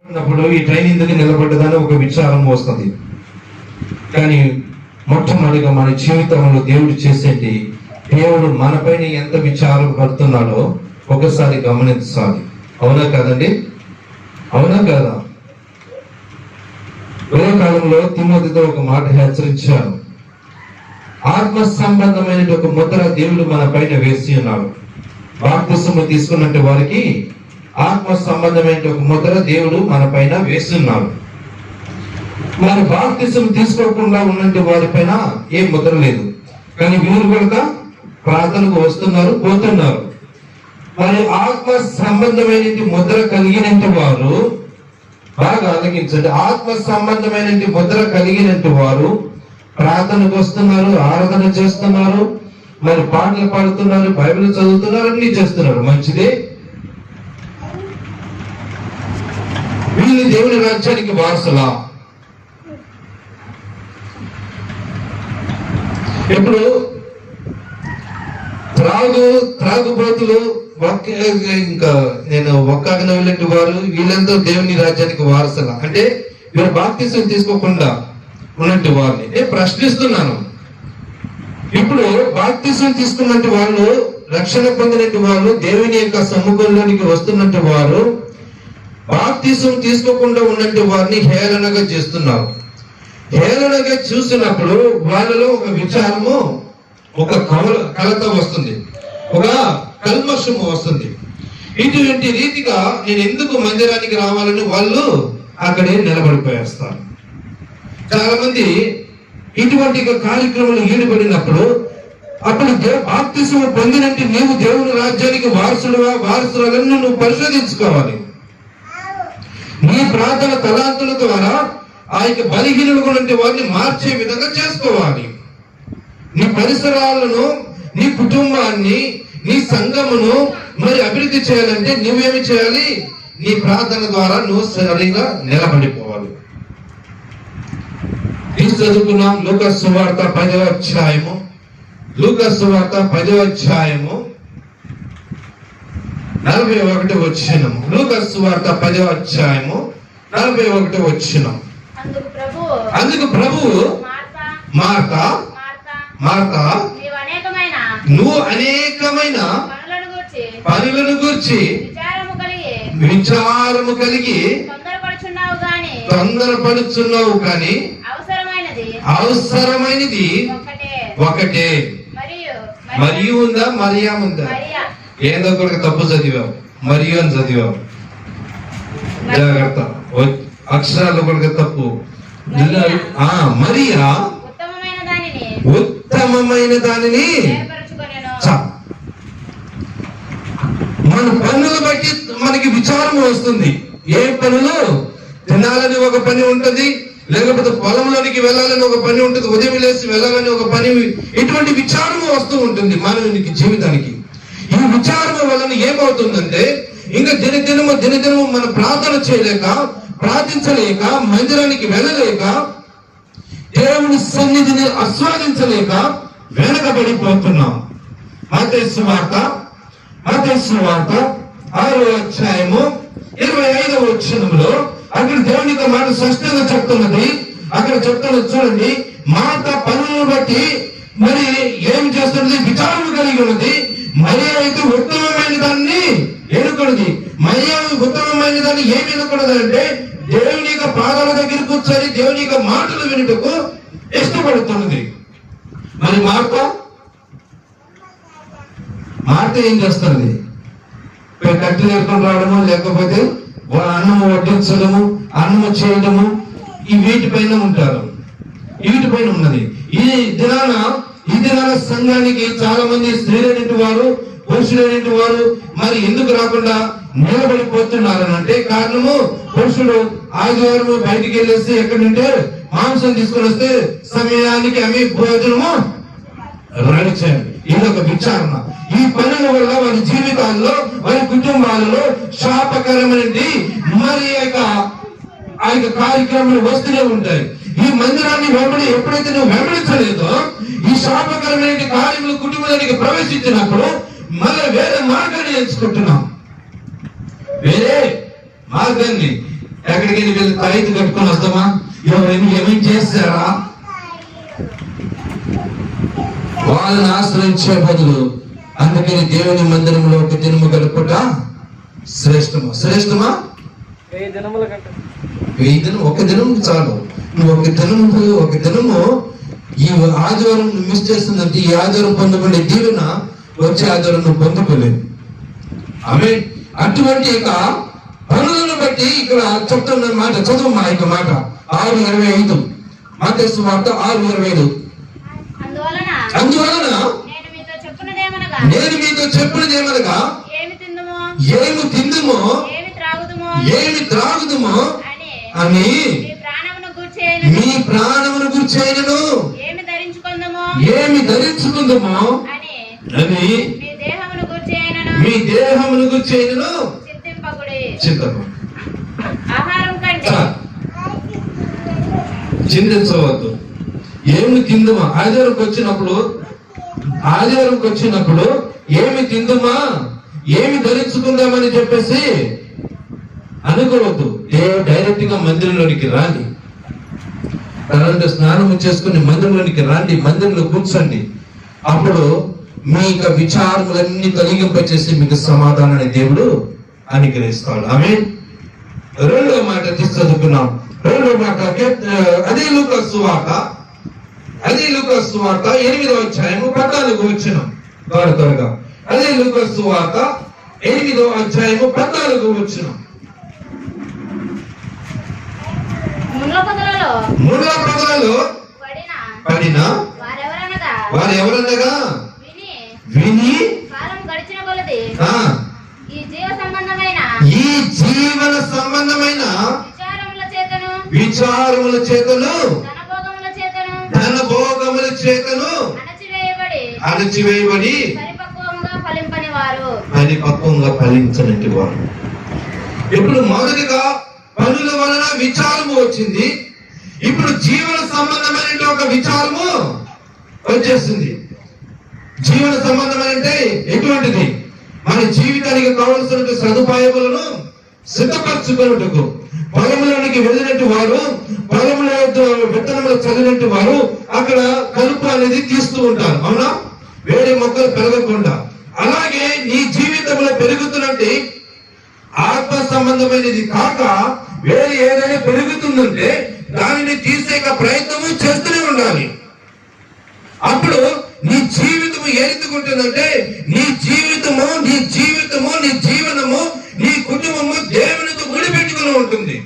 ఉన్నప్పుడు ఈ ట్రైన్ ఎందుకు నిలబడ్డదని ఒక విచారం వస్తుంది. కానీ మొట్టమొదటిగా మన జీవితంలో దేవుడు చేసేటి, దేవుడు మనపైన ఎంత విచారం పడుతున్నాడో ఒకసారి గమనించాలి. అవునా కాదండి? అవునా కదా? కాలంలో తిమోతితో ఒక మాట హెచ్చరించాను. ఆత్మ సంబంధమైన ఒక ముద్ర దేవుడు మన పైన వేసి ఉన్నాడు. బాప్తిసము తీసుకున్నట్టు వారికి ఆత్మ సంబంధమైన ఒక ముద్ర దేవుడు మన పైన వేస్తున్నాడు. మరి బాప్తిసం తీసుకోకుండా ఉన్నట్టు వారి పైన ఏ ముద్ర లేదు. కానీ వీరు కూడా ప్రార్థనకు వస్తున్నారు, పోతున్నారు. మరి ఆత్మ సంబంధమైన ముద్ర కలిగినట్టు వారు, బాగా ఆలకించండి, ఆత్మ సంబంధమైన ముద్ర కలిగినట్టు వారు ప్రార్థనకు వస్తున్నారు, ఆరాధన చేస్తున్నారు, మరి పాటలు పాడుతున్నారు, బైబిల్ చదువుతున్నారు, అన్ని చేస్తున్నారు. మంచిదే. వీళ్ళు దేవుని రాజ్యానికి వారసులా? ఇప్పుడు త్రాగుబోతులు, ఇంకా నేను ఒక్కగన వెళ్ళినట్టు వారు, వీళ్ళంతా దేవుని రాజ్యానికి వారసులా? అంటే వీరు బాప్తిసం తీసుకోకుండా ఉన్నట్టు వారిని నేను ప్రశ్నిస్తున్నాను. ఇప్పుడు బాప్తిసం తీసుకున్నట్టు వాళ్ళు, రక్షణ పొందినట్టు వాళ్ళు, దేవుని యొక్క సముఖంలోనికి వస్తున్నట్టు వారు బాప్తిసం తీసుకోకుండా ఉన్నట్టు వారిని హేళనగా చేస్తున్నారు. హేళనగా చూసినప్పుడు వాళ్ళలో ఒక విచారము, ఒక కలత వస్తుంది, ఒక కల్మషము వస్తుంది. ఇటువంటి రీతిగా నేను ఎందుకు మందిరానికి రావాలని వాళ్ళు అక్కడే నిలబడిపోయేస్తారు. చాలా మంది ఇటువంటి కార్యక్రమాలు ఈడుపడినప్పుడు, అప్పుడు బాప్తిసం పొందినట్టు నీవు దేవుని రాజ్యానికి వారసులను నువ్వు పరిశోధించుకోవాలి. నీ ప్రార్థన తలాంతుల ద్వారా ఆ యొక్క బలహీనులుగా వారిని మార్చే విధంగా చేసుకోవాలి. నీ పరిసరాలను, నీ కుటుంబాన్ని, నీ సంఘమును మరి అభివృద్ధి చేయాలంటే నువ్వేమి చేయాలి? నీ ప్రార్థన ద్వారా నువ్వు సరిగా నిలబడిపోవాలి. చదువుకున్నాం లూకాసు సువార్త 10వ అధ్యాయము, లూకాసు సువార్త 10వ అధ్యాయము 41వ వచనము. లూకాసు సువార్త 10వ అధ్యాయము 41వ వచనం. అందుకు ప్రభువు మార్తా నువ్వు అనేకమైన పనులను గూర్చి విచారము కలిగి తొందరపడుచున్నావు, కానీ అవసరమైనది ఒకటే. మరియు ఉందా? మరియా ఉందా? ఏదో కూడా తప్పు చదివావు, మరియు అని చదివావు. జాగ్రత్త, అక్షరాలు కూడా తప్పు. మరియా ఉత్తమమైన దానిని మన పనులు బట్టి మనకి విచారం వస్తుంది. ఏ పనులు? తినాలని ఒక పని ఉంటుంది, లేకపోతే పొలంలోనికి వెళ్ళాలని ఒక పని ఉంటుంది, ఉదయం లేచి వెళ్ళాలని ఒక పని. ఇటువంటి విచారము వస్తూ ఉంటుంది మానవునికి జీవితానికి. ఈ విచారము వలన ఏమవుతుందంటే, ఇంకా దినదినము మనం ప్రార్థన చేయలేక, ప్రార్థించలేక, మందిరానికి వెళ్ళలేక, దేవుని సన్నిధిని ఆస్వాదించలేక వెనకబడిపోతున్నాం. మత్తయి సువార్త 6వ అధ్యాయము 25వ వచనంలో అక్కడ దేవుని యొక్క మాట స్పష్టంగా చెప్తున్నది. అక్కడ చెప్తున్నది చూడండి. మాట పనులను బట్టి మరి ఏం చేస్తున్నది? విచారణ కలిగి ఉన్నది. మరియ అయితే ఉత్తమమైన దాన్ని ఎన్నుకున్నది. మరియ ఉత్తమమైన దాన్ని ఏమి ఎన్నుకున్నది అంటే, దేవుని యొక్క పాదాల దగ్గర కూర్చొని దేవుని యొక్క మాటలు వినుటకు ఇష్టపడుతున్నది. మరి మార్త ఏం చేస్తుంది? కట్టెలు ఎత్తుకొని రావడము, లేకపోతే అన్నము వడ్డించడము, అన్నము చేయడము, ఈ వీటిపైన ఉంటారు. వీటిపైన ఉన్నది. ఈ దినాన సంఘానికి చాలా మంది స్త్రీలైనటువంటి వారు, పురుషులైనటువంటి వారు మరి ఎందుకు రాకుండా నిలబడిపోతున్నారు అంటే, కారణము పురుషుడు ఆదివారం బయటికి వెళ్ళేసి ఎక్కడంటే మాంసం తీసుకొని వస్తే సమయానికి అమ్మి భోజనము రెడీ చేయండి. ఇదొక విచారణ. ఈ పనుల వల్ల వారి జీవితాల్లో, వారి కుటుంబాలలో శాపకరమైనది మరి ఆ యొక్క కార్యక్రమాలు వస్తూనే ఉంటాయి. ఈ మందిరాన్ని ఎప్పుడైతే నువ్వు వెంబడించలేదో, ఈ శాపకరమైన కార్యములు కుటుంబానికి ప్రవేశించినప్పుడు మళ్ళీ వేరే మార్గాన్ని ఎంచుకుంటున్నాం. వేరే మార్గాన్ని ఎక్కడికి వెళ్ళి తాయితీ కట్టుకొని వస్తామా? ఎవరైనా ఏమేం చేస్తారా? వాళ్ళని ఆశ్రయించే బదులు అందుకని దేవుని మందిరంలో ఒక దినము గడుపుట శ్రేష్టమా? శ్రేష్టమా? 1000 దినముల కంటే 1000 దినం, ఒక దినం చాలు. నువ్వు ఒక దినము ఈ ఆదివారం మిస్ చేస్తుందంటే ఈ ఆదివారం పొందుకునే దీవెన వచ్చే ఆదివారం నువ్వు పొందుకోలేదు. ఆమె అటువంటి యొక్క పనులను బట్టి ఇక్కడ చెప్తున్న మాట చదువు మా యొక్క మాట 6:25 మత్తయి సువార్త 6:25. అందువలన నేను మీతో చెప్పున్నదేమనగా ఏమి తిందుమో ఏమి త్రాగుదుమో అని మీ ప్రాణమును గూర్చైనను ఏమి ధరించుకుందుమో అని మీ దేహమును గూర్చైనను చింతించవద్దు. ఏమి తిందుమా? ఆదివారంకి వచ్చినప్పుడు ఏమి తిందుమా ఏమి ధరించుకుందామని చెప్పేసి అనుకోవద్దు. డైరెక్ట్ గా మందిరంలోనికి రాండి, స్నానం చేసుకుని మందిరంలోనికి రండి, మందిరంలో కూర్చోండి. అప్పుడు మీ యొక్క విచారములన్నీ తొలగింపచేసి మీకు సమాధానాన్ని దేవుడు అనుగ్రహిస్తాడు. ఆమేన్. రెండో మాట చదువుకున్నాం. రెండో మాట అదే లూకాసు సువార్త 8వ అధ్యాయము 14వ వచనం. త్వరగా అదే లూకాసు సువార్త 8వ అధ్యాయము 14వ వచనం. ముళ్ళ పొదలలో పడిన వారు ఎవరనగా విని ఈ జీవన సంబంధమైన విచారముల చేతను ధనభోగముల చేతను అణచివేయబడి పరిపక్వంగా ఫలించనట్టి వారు. ఇప్పుడు మొదటిగా పనుల వలన విచారము వచ్చింది, ఇప్పుడు జీవన సంబంధమైన ఒక విచారము వచ్చేస్తుంది. జీవన సంబంధం అంటే ఎటువంటిది? మన జీవితానికి కావలసిన సదుపాయములను సిద్ధపరచుకున్నట్టుకు పొలంలోనికి వెళ్ళినట్టు వారు, పొలంలో విత్తనములు చదివినట్టు వారు అక్కడ కలుపు అనేది తీస్తూ ఉంటారు, అవునా? వేరే మొక్కలు పెరగకుండా. అలాగే నీ జీవితంలో పెరుగుతున్నట్టు ఆత్మ సంబంధమైనది కాక వేరే ఏదైనా పెరుగుతుందంటే దానిని తీసే ప్రయత్నము చేస్తూనే ఉండాలి. అప్పుడు నీ జీవితము ఎత్తుకుంటుందంటే నీ జీవితము నీ జీవనము నీ కుటుంబము దేవునితో ముడిపెట్టుకుని ఉంటుంది.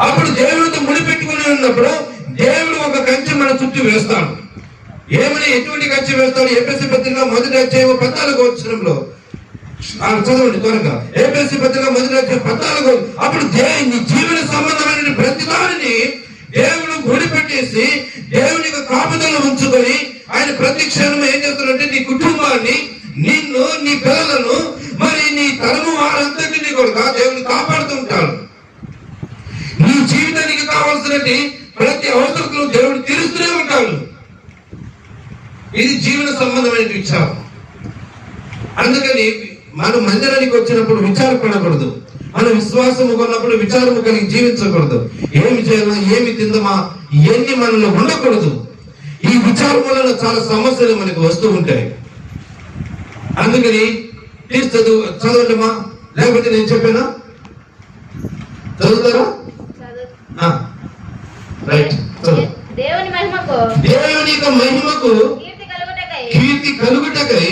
అప్పుడు దేవునితో ముడిపెట్టుకుని ఉన్నప్పుడు దేవుడు ఒక కంచె మన చుట్టూ వేస్తాడు. ఏమని, ఎటువంటి కంచె వేస్తాడు? ఎఫెసీ పత్రిక 1వ అధ్యాయం 14వ వచనంలో చదవండి త్వరగా. ఎఫెసీ పత్రిక 1వ అధ్యాయం 14. అప్పుడు నీ జీవన సంబంధమైన ప్రతి దానిని దేవుడు గుడిపెట్టేసి దేవునికి కాపుదల ఉంచుకొని ఆయన ప్రతి క్షణం ఏం చేస్తాడంటే నీ కుటుంబాన్ని, నిన్ను, నీ పిల్లలను, మరి నీ తరము వారందరినీ కూడా దేవుడు కాపాడుతుంటాడు. నీ జీవితానికి కావాల్సినటువంటి ప్రతి అవసరతను దేవుడు తీరుస్తూనే ఉంటాడు. ఇది జీవన సంబంధమైన విచారం. అందుకని మనం మందిరానికి వచ్చినప్పుడు విచారపడకూడదు. మన విశ్వాసము కొన్నప్పుడు విచారము కలిగి జీవించకూడదు. ఏమి చేయాలా, ఏమి తిందమా, ఇవన్నీ మనలో ఉండకూడదు. ఈ విచారం వలన చాలా సమస్యలు మనకు వస్తూ ఉంటాయి. అందుకని చదవండిమా, లేకపోతే నేను చెప్పానా? చదువుతారా? రైట్. దేవుని మహిమకు కీర్తి కలుగుటకై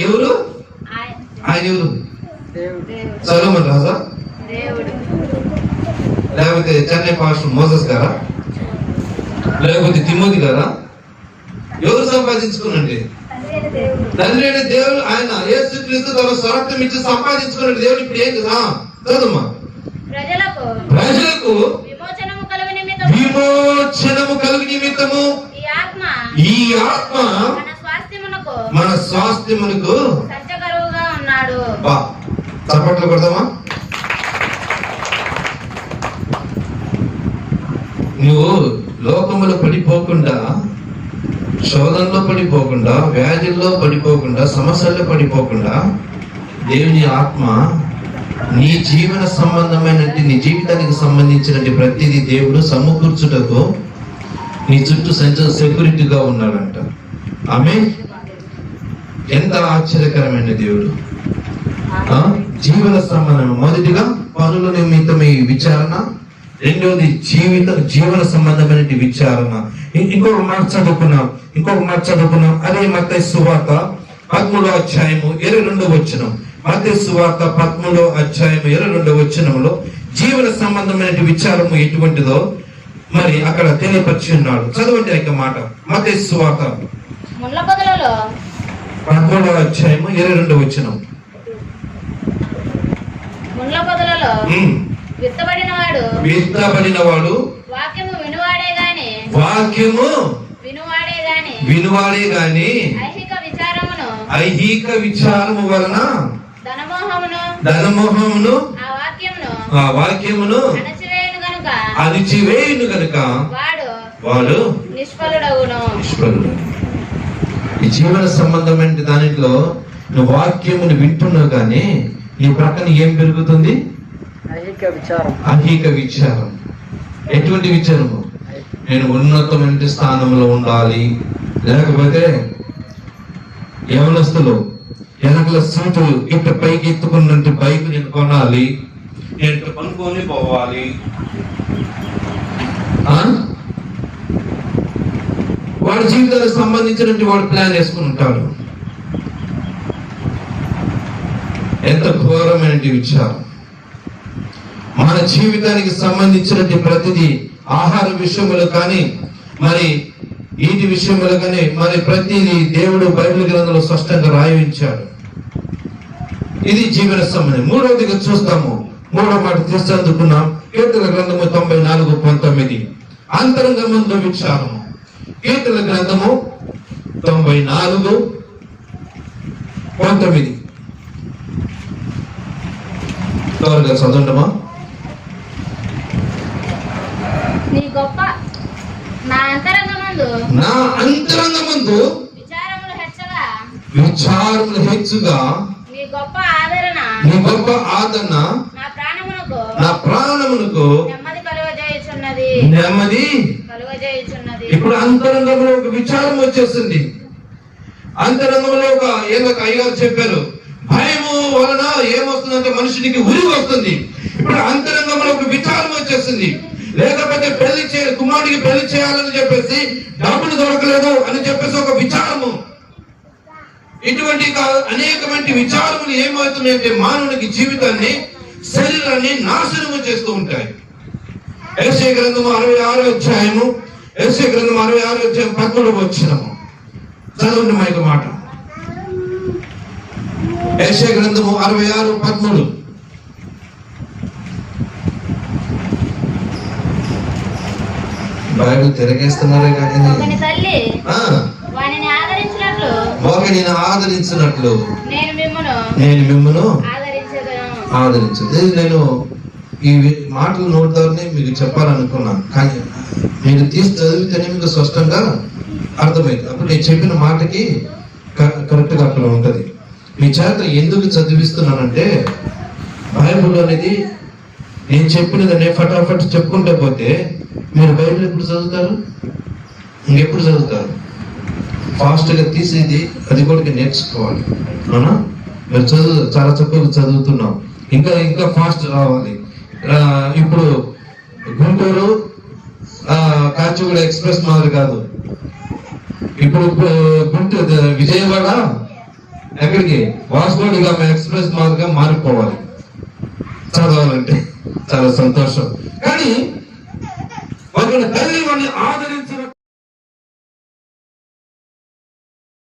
ఎవరు? ఆయన ఎవరు? సొలొమోన్ రాజా? లేకపోతే చెన్నై పాస్టర్ మోసెస్ గారా? లేకపోతే తిమోతి గారా? ఎవరు సంపాదించుకునండి? తండ్రి అయిన దేవుడు ఆయన యేసుక్రీస్తు తన స్వరక్తం ఇచ్చి సంపాదించుకున్నాడు దేవుడు. ఇప్పుడు ఏం కదా చదువుమా. ప్రజలకు విమోచనము కలుగు నిమిత్తము ఈ ఆత్మ మన స్వాస్థ్యమునకు చప్పట్లు కొడతామా? నువ్వు లోకములో పడిపోకుండా, శోధనలో పడిపోకుండా, వ్యాధుల్లో పడిపోకుండా, సమస్యల్లో పడిపోకుండా దేవుని ఆత్మ నీ జీవన సంబంధమైన నీ జీవితానికి సంబంధించిన ప్రతిదీ దేవుడు సమకూర్చుటకు నీ చుట్టూ సెక్యూరిటీగా ఉన్నాడంట. ఆమె ఎంత ఆశ్చర్యకరమైన దేవుడు. జీవన సంబంధం, మొదటిగా పనుల నిమిత్తమై విచారణ, రెండోది జీవన సంబంధమైన విచారణ. ఇంకొక మాట చదువుకున్నాం అదే మత్తయి సువార్త 13వ అధ్యాయము 22వ వచనం. మత్తయి సువార్త 13వ అధ్యాయము 22వ వచనంలో జీవన సంబంధమైన విచారము ఎటువంటిదో మరి అక్కడ తెలియపరిచి ఉన్నాడు. చదవండి ఆ మాట. మత్తయి సువార్త 13వ అధ్యాయము 22వ వచనం. విత్తబడినవాడు వాక్యము వినువాడే గాని ఐహిక విచారము వలన ధనమోహమును ఆ వాక్యమును అణిచివేయును గనుక వాడు నిష్ఫలుడు. ఈ జీవన సంబంధమైన దానిలో నువ్వు వాక్యమును వింటున్నావు కానీ నీ ప్రక్కన ఏం పెరుగుతుంది? ఐహిక విచారం. ఎటువంటి విచారము? నేను ఉన్నతమైన స్థానంలో ఉండాలి, లేకపోతే యవనస్తులు వెనకల సీటులు ఇట్ట పైకి ఎత్తుకున్నట్టు బైక్ నేను కొనాలి, నేను పనుకొని పోవాలి. వాడి జీవితానికి సంబంధించినట్టు వాడు ప్లాన్ వేసుకుని ఉంటాడు. ఎంత ఘోరమైన విచారం. మన జీవితానికి సంబంధించినటువంటి ప్రతిదీ ఆహార విషయములు కానీ మరి వీటి విషయములు కానీ మరి ప్రతిదీ దేవుడు బైబిల్ గ్రంథంలో స్పష్టంగా రాయించాడు. ఇది జీవన సంబంధం. మూడవదిగా చూస్తాము, మూడవ మాట తీసుకుంటున్నాం. కీర్తన గ్రంథము 94:19 అంతరంగమందు విచారము. కీర్తన గ్రంథము 94:19 త్వరగా చదవండమా. నా అంతరంగమందు విచారములు హెచ్చుగా నీ గొప్ప ఆదరణ నా ప్రాణమునకు నెమ్మది. ఇప్పుడు అంతరంగంలో ఒక విచారం వచ్చేస్తుంది. అంతరంగంలో ఏదో అయ్యగారు చెప్పారు, భయము వలన ఏమొస్తుందంటే మనుషునికి ఉరి వస్తుంది. ఇప్పుడు అంతరంగంలో ఒక విచారం వచ్చేస్తుంది. లేకపోతే కుమారుడికి పెళ్లి చేయాలని చెప్పేసి డబ్బులు దొరకలేదు అని చెప్పేసి ఒక విచారము. ఇటువంటి అనేకమైన విచారములు ఏమవుతున్నాయంటే మానవునికి జీవితాన్ని, శరీరాన్ని నాశనము చేస్తూ ఉంటాయి. యెషయా గ్రంథము 66వ అధ్యాయము 13వ వచనము చదవండి మా యొక్క మాట. యెషయా గ్రంథము 66:13. బైబిల్ తిరగేస్తున్నారే కానీ నేను ఆదరించినట్లు నేను మిమ్మను ఆదరించదు. నేను ఈ మాటలు నోటితోనే మీకు చెప్పాలనుకున్నాను, కానీ మీరు తీసి చదివితేనే మీకు స్పష్టంగా అర్థమైంది. అప్పుడు నేను చెప్పిన మాటకి కరెక్ట్గా అక్కడ ఉంటుంది. మీ చేత ఎందుకు చదివిస్తున్నానంటే బైబిల్ అనేది నేను చెప్పినదనే ఫటాఫట్ చెప్పుకుంటే పోతే మీరు బైబిల్ ఎప్పుడు చదువుతారు? ఇంకెప్పుడు చదువుతారు? ఫాస్ట్గా తీసేది అది కూడా నేర్చుకోవాలి. అవునా? మీరు చాలా చక్కగా చదువుతున్నాం, ఇంకా ఫాస్ట్ రావాలి. ఇప్పుడు గుంటూరు కాచిగూడ ఎక్స్ప్రెస్ మాదిరి కాదు. ఇప్పుడు గుంటూరు విజయవాడ ఎక్కడికి వాస్కోడిగా ఎక్స్ప్రెస్ మాదిరిగా మారిపోవాలి చదవాలంటే. చాలా సంతోషం. కానీ ఒక తల్లి వాడిని ఆదరించి